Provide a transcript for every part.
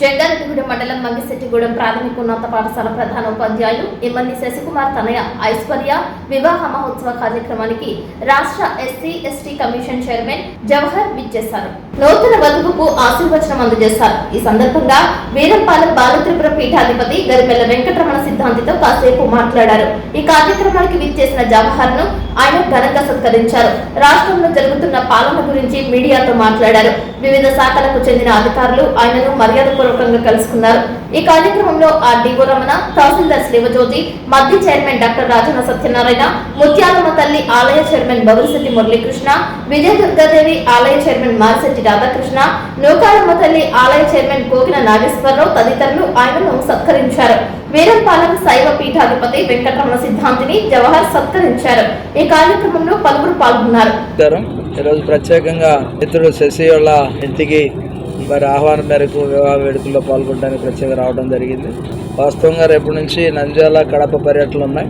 జంగారెడ్డిగూడెం మండలం మంగిశెట్టిగూడెం ప్రాథమికోన్నత పాఠశాల ప్రధాన ఉపాధ్యాయులు ఎమ్మెల్యే శశికుమార్ తనయ ఐశ్వర్య వివాహ మహోత్సవ కార్యక్రమానికి రాష్ట్ర ఎస్సీ/ఎస్టీ కమిషన్ చైర్మన్ జవహర్ విచ్చేశారు. నూతన వధువుకు ఆశీర్వచనం అందజేశారు. ఈ సందర్భంగా వీరంపాలెం బాలత్రిపుర పీఠాధిపతి గరిమెల్ల వెంకటరమణ సిద్ధాంతితో కాసేపు మాట్లాడారు. ఈ కార్యక్రమానికి విచ్చేసిన జవహర్ ను ఆయన ఘనంగా సత్కరించారు. రాష్ట్రంలో జరుగుతున్న పాలన గురించి మీడియాతో మాట్లాడారు. వివిధ శాఖలకు చెందిన అధికారులు ఆయనను మర్యాదపూర్వకంగా కలుసుకున్నారు. ఈ కార్యక్రమంలో ఆర్డీఓ రమణ, తహసీల్దార్ శివజ్యోతి, మధ్య చైర్మన్ డాక్టర్ రాజన సత్యనారాయణ, ముత్యాలమ్మ తల్లి ఆలయ చైర్మన్ బగులశెట్టి మురళీకృష్ణ, విజయదుర్గాదేవి ఆలయ చైర్మన్ మారిశెట్టి రాధాకృష్ణ, నూకాలమ్మ తల్లి ఆలయ చైర్మన్ కోకిన నాగేశ్వరరావు తదితరులు ఆయనను సత్కరించారు. వీరంపాలెం శైవ పీఠాధిపతి వెంకటరమణ సిద్ధాంతిని జవహర్ సత్కరించారు. ఈ కార్యక్రమంలో పలువురు పాల్గొన్నారు. ఈరోజు ప్రత్యేకంగా మిత్రుడు శశి వాళ్ళ ఇంటికి వారి ఆహ్వానం మేరకు వివాహ వేడుకల్లో పాల్గొనడానికి ప్రత్యేకంగా రావడం జరిగింది. వాస్తవంగా రేపటి నుంచి నంద్యాల, కడప పర్యటనలు ఉన్నాయి.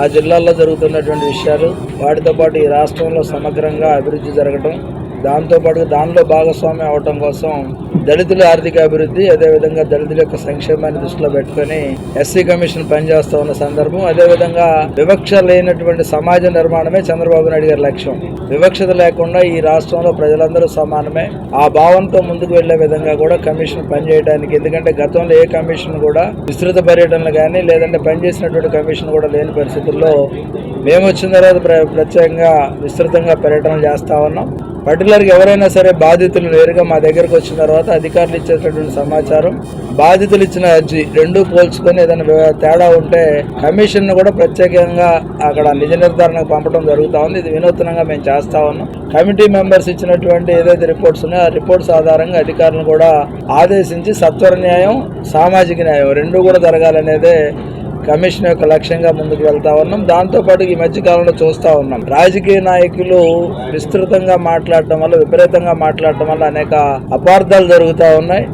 ఆ జిల్లాల్లో జరుగుతున్నటువంటి విషయాలు, వాటితో పాటు ఈ రాష్ట్రంలో సమగ్రంగా అభివృద్ధి జరగడం, దాంతోపాటు దానిలో భాగస్వామ్యం అవడం కోసం దళితుల ఆర్థిక అభివృద్ధి, అదేవిధంగా దళితుల యొక్క సంక్షేమాన్ని దృష్టిలో పెట్టుకుని ఎస్సీ కమిషన్ పనిచేస్తూ ఉన్న సందర్భం. అదేవిధంగా వివక్ష లేనటువంటి సమాజ నిర్మాణమే చంద్రబాబు నాయుడు గారి లక్ష్యం. వివక్షత లేకుండా ఈ రాష్ట్రంలో ప్రజలందరూ సమానమే, ఆ భావంతో ముందుకు వెళ్లే విధంగా కూడా కమిషన్ పనిచేయడానికి. ఎందుకంటే గతంలో ఏ కమిషన్ కూడా విస్తృత పర్యటనలు కానీ లేదంటే పనిచేసినటువంటి కమిషన్ కూడా లేని పరిస్థితుల్లో మేము వచ్చిన తర్వాత ప్రత్యేకంగా విస్తృతంగా పర్యటనలు చేస్తా ఉన్నాం. పర్టికులర్గా ఎవరైనా సరే బాధితులు నేరుగా మా దగ్గరకు వచ్చిన తర్వాత అధికారులు ఇచ్చేటటువంటి సమాచారం, బాధితులు ఇచ్చిన అర్జీ రెండూ పోల్చుకొని ఏదైనా తేడా ఉంటే కమిషన్ కూడా ప్రత్యేకంగా అక్కడ నిజ నిర్ధారణకు పంపడం జరుగుతూ ఉంది. ఇది వినూత్నంగా మేము చేస్తా ఉన్నాం. కమిటీ మెంబర్స్ ఇచ్చినటువంటి ఏదైతే రిపోర్ట్స్ ఉన్నాయో ఆ రిపోర్ట్స్ ఆధారంగా అధికారులను కూడా ఆదేశించి సత్వర న్యాయం, సామాజిక న్యాయం రెండూ కూడా జరగాలనేదే కమిషన్ యొక్క లక్ష్యంగా ముందుకు వెళ్తా ఉన్నాం. దాంతోపాటు ఈ మధ్య కాలంలో చూస్తూ ఉన్నాం, రాజకీయ నాయకులు విస్తృతంగా మాట్లాడటం వల్ల, విపరీతంగా మాట్లాడటం వల్ల అనేక అపార్థాలు జరుగుతూ ఉన్నాయి.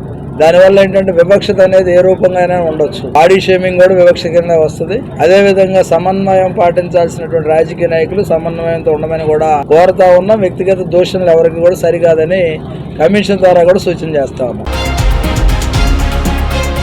దానివల్ల ఏంటంటే వివక్షత అనేది ఏ రూపంగా ఉండొచ్చు. బాడీ షేమింగ్ కూడా వివక్ష కింద వస్తుంది. అదేవిధంగా సమన్వయం పాటించాల్సినటువంటి రాజకీయ నాయకులు సమన్వయంతో ఉండమని కూడా కోరుతా ఉన్నాం. వ్యక్తిగత దూషణలు ఎవరికి కూడా సరికాదని కమిషన్ ద్వారా కూడా సూచన చేస్తా ఉన్నాం.